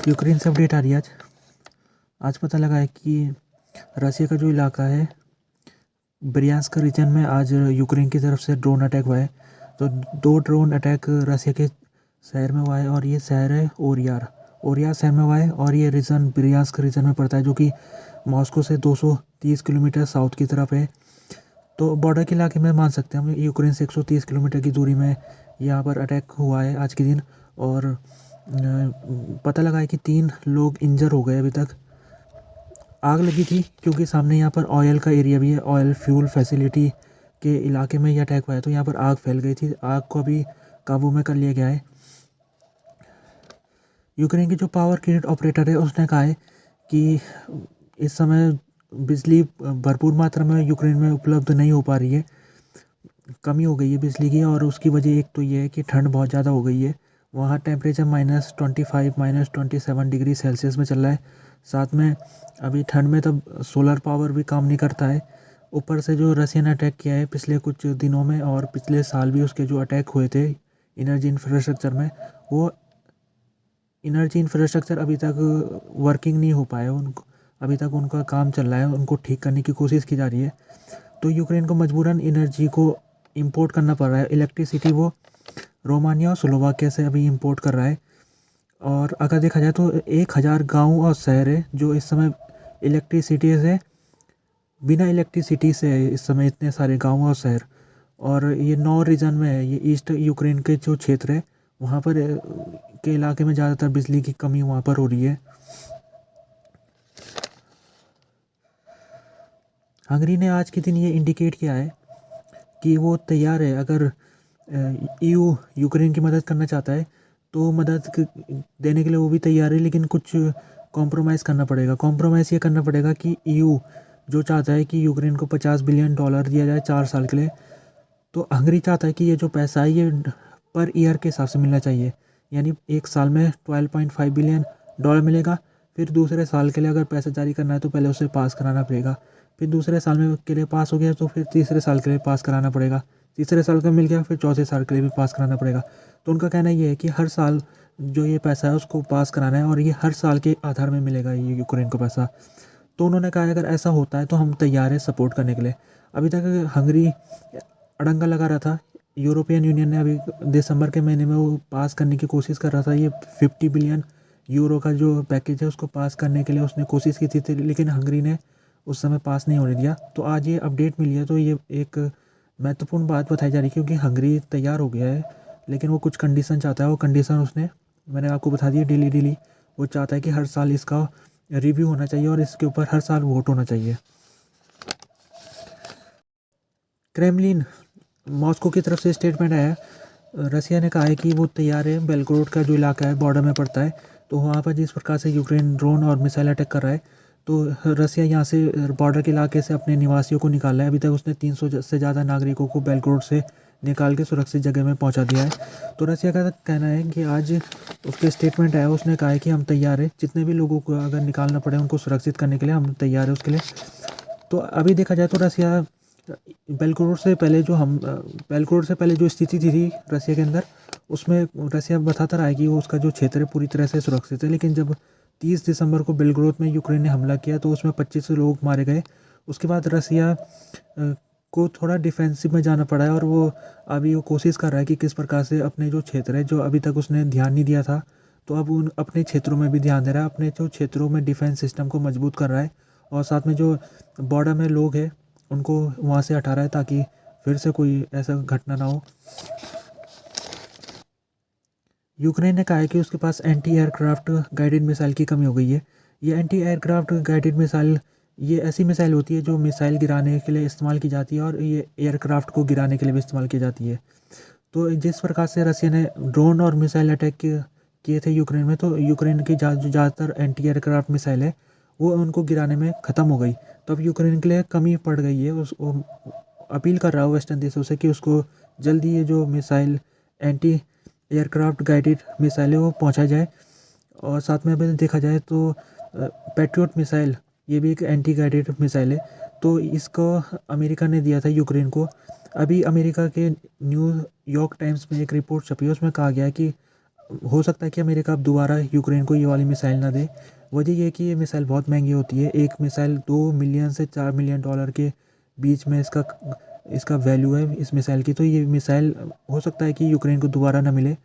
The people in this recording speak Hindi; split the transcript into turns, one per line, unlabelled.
यूक्रेन से अपडेट आ रही है आज। आज पता लगा है कि रसिया का जो इलाका है ब्रियांस्क रीजन में आज यूक्रेन की तरफ से ड्रोन अटैक हुआ है। तो 2 ड्रोन अटैक रसिया के शहर में हुआ है और ये शहर है ओरियार ओरियार शहर में हुआ है और ये रीजन ब्रियांस्क रीजन में पड़ता है जो कि मॉस्को से 230 किलोमीटर साउथ की तरफ है। तो बॉर्डर के इलाके में मान सकते हैं हम, यूक्रेन से 130 किलोमीटर की दूरी में यहाँ पर अटैक हुआ है आज के दिन। और पता लगा है कि 3 लोग इंजर हो गए अभी तक। आग लगी थी क्योंकि सामने यहाँ पर ऑयल का एरिया भी है, ऑयल फ्यूल फैसिलिटी के इलाके में यह अटैक हुआ है, तो यहाँ पर आग फैल गई थी। आग को अभी काबू में कर लिया गया है। यूक्रेन की जो पावर ग्रिड ऑपरेटर है उसने कहा है कि इस समय बिजली भरपूर मात्रा में यूक्रेन में उपलब्ध नहीं हो पा रही है, कमी हो गई है बिजली की। और उसकी वजह एक तो ये है कि ठंड बहुत ज़्यादा हो गई है। वहाँ टेम्परेचर -25 -27 डिग्री सेल्सियस में चल रहा है। साथ में अभी ठंड में तब सोलर पावर भी काम नहीं करता है। ऊपर से जो रसिया ने अटैक किया है पिछले कुछ दिनों में और पिछले साल भी उसके जो अटैक हुए थे एनर्जी इंफ्रास्ट्रक्चर में, वो एनर्जी इंफ्रास्ट्रक्चर अभी तक वर्किंग नहीं हो पाया। उनको अभी तक उनका काम चल रहा है, उनको ठीक करने की कोशिश की जा रही है। तो यूक्रेन को मजबूरन एनर्जी को इंपोर्ट करना पड़ रहा है। इलेक्ट्रिसिटी वो रोमानिया और स्लोवाकिया से अभी इंपोर्ट कर रहा है। और अगर देखा जाए तो 1000 गांव और शहर है जो इस समय इलेक्ट्रिसिटी से बिना इलेक्ट्रिसिटी से है इस समय, इतने सारे गांव और शहर। और ये 9 रीजन में है, ये ईस्ट यूक्रेन के जो क्षेत्र है वहाँ पर के इलाके में ज़्यादातर बिजली की कमी वहाँ पर हो रही है। हंगरी ने आज के दिन ये इंडिकेट किया है कि वो तैयार है, अगर ईयू यूक्रेन की मदद करना चाहता है तो देने के लिए वो भी तैयार है, लेकिन कुछ कॉम्प्रोमाइज़ करना पड़ेगा। कॉम्प्रोमाइज़ ये करना पड़ेगा कि ईयू जो चाहता है कि यूक्रेन को $50 बिलियन दिया जाए 4 साल के लिए, तो हंगरी चाहता है कि ये जो पैसा है ये पर ईयर के हिसाब से मिलना चाहिए। यानी एक साल में $12.5 बिलियन मिलेगा। फिर दूसरे साल के लिए अगर पैसा जारी करना है तो पहले उसे पास कराना पड़ेगा। फिर दूसरे साल में के लिए पास हो गया तो फिर तीसरे साल के लिए पास कराना पड़ेगा। तीसरे साल का मिल गया फिर चौथे साल के लिए भी पास कराना पड़ेगा। तो उनका कहना ये है कि हर साल जो ये पैसा है उसको पास कराना है और ये हर साल के आधार में मिलेगा ये यूक्रेन को पैसा। तो उन्होंने कहा अगर ऐसा होता है तो हम तैयार हैं सपोर्ट करने के लिए। अभी तक हंगरी अड़ंगा लगा रहा था। यूरोपियन यूनियन ने अभी दिसंबर के महीने में वो पास करने की कोशिश कर रहा था, ये 50 बिलियन यूरो का जो पैकेज है उसको पास करने के लिए उसने कोशिश की थी, लेकिन हंगरी ने उस समय पास नहीं होने दिया। तो आज ये अपडेट मिली है, तो ये एक महत्वपूर्ण बात बताई जा रही है क्योंकि हंगरी तैयार हो गया है, लेकिन वो कुछ कंडीशन चाहता है। वो कंडीशन उसने मैंने आपको बता दी डेली वो चाहता है कि हर साल इसका रिव्यू होना चाहिए और इसके ऊपर हर साल वोट होना चाहिए। क्रेमलिन मॉस्को की तरफ से स्टेटमेंट आया, रसिया ने कहा है कि वो तैयार है। बेलग्रोड का जो इलाका है बॉर्डर में पड़ता है, तो वहाँ पर जिस प्रकार से यूक्रेन ड्रोन और मिसाइल अटैक कर रहा है, तो रसिया यहाँ से बॉर्डर के इलाके से अपने निवासियों को निकाला है। अभी तक उसने 300 से ज़्यादा नागरिकों को बेलग्रोड से निकाल के सुरक्षित जगह में पहुँचा दिया है। तो रसिया का कहना है कि आज उसके स्टेटमेंट आया, उसने कहा है कि हम तैयार है, जितने भी लोगों को अगर निकालना पड़े उनको सुरक्षित करने के लिए हम तैयार है उसके लिए। तो अभी देखा जाए तो रसिया बेलग्रोड से पहले जो स्थिति थी रसिया के अंदर, उसमें रसिया बताता रहा है कि वो उसका जो क्षेत्र है पूरी तरह से सुरक्षित है। लेकिन जब 30 दिसंबर को बेलग्रोड में यूक्रेन ने हमला किया तो उसमें 25 लोग मारे गए। उसके बाद रसिया को थोड़ा डिफेंसिव में जाना पड़ा है और वो अभी वो कोशिश कर रहा है कि किस प्रकार से अपने जो क्षेत्र है जो अभी तक उसने ध्यान नहीं दिया था, तो अब उन अपने क्षेत्रों में भी ध्यान दे रहा है। अपने जो क्षेत्रों में डिफेंस सिस्टम को मजबूत कर रहा है और साथ में जो बॉर्डर में लोग हैं उनको वहाँ से हटा रहा है ताकि फिर से कोई ऐसा घटना ना हो। यूक्रेन ने कहा है कि उसके पास एंटी एयरक्राफ्ट गाइडेड मिसाइल की कमी हो गई है। ये एंटी एयरक्राफ्ट गाइडेड मिसाइल ये ऐसी मिसाइल होती है जो मिसाइल गिराने के लिए इस्तेमाल की जाती है और ये एयरक्राफ्ट को गिराने के लिए भी इस्तेमाल की जाती है। तो जिस प्रकार से रसिया ने ड्रोन और मिसाइल अटैक किए थे यूक्रेन में, तो यूक्रेन की ज़्यादातर एंटी एयरक्राफ्ट मिसाइल है वो उनको गिराने में ख़त्म हो गई। तो अब यूक्रेन के लिए कमी पड़ गई है। वो अपील कर रहा है वेस्टर्न देशों से कि उसको जल्दी ये जो missile anti aircraft guided missile है वो पहुँचाई जाए। और साथ में अगर देखा जाए तो पैट्रियट मिसाइल ये भी एक एंटी गाइडेड मिसाइल है, तो इसको अमेरिका ने दिया था यूक्रेन को। अभी अमेरिका के न्यूयॉर्क टाइम्स में एक रिपोर्ट छपी है, उसमें कहा गया है कि हो सकता है कि अमेरिका अब दोबारा यूक्रेन को ये वाली मिसाइल ना दे। वजह ये है कि ये मिसाइल बहुत महंगी होती है। एक मिसाइल 2 मिलियन से 4 मिलियन डॉलर के बीच में इसका इसका वैल्यू है इस मिसाइल की। तो ये मिसाइल हो सकता है कि यूक्रेन को दोबारा ना मिले।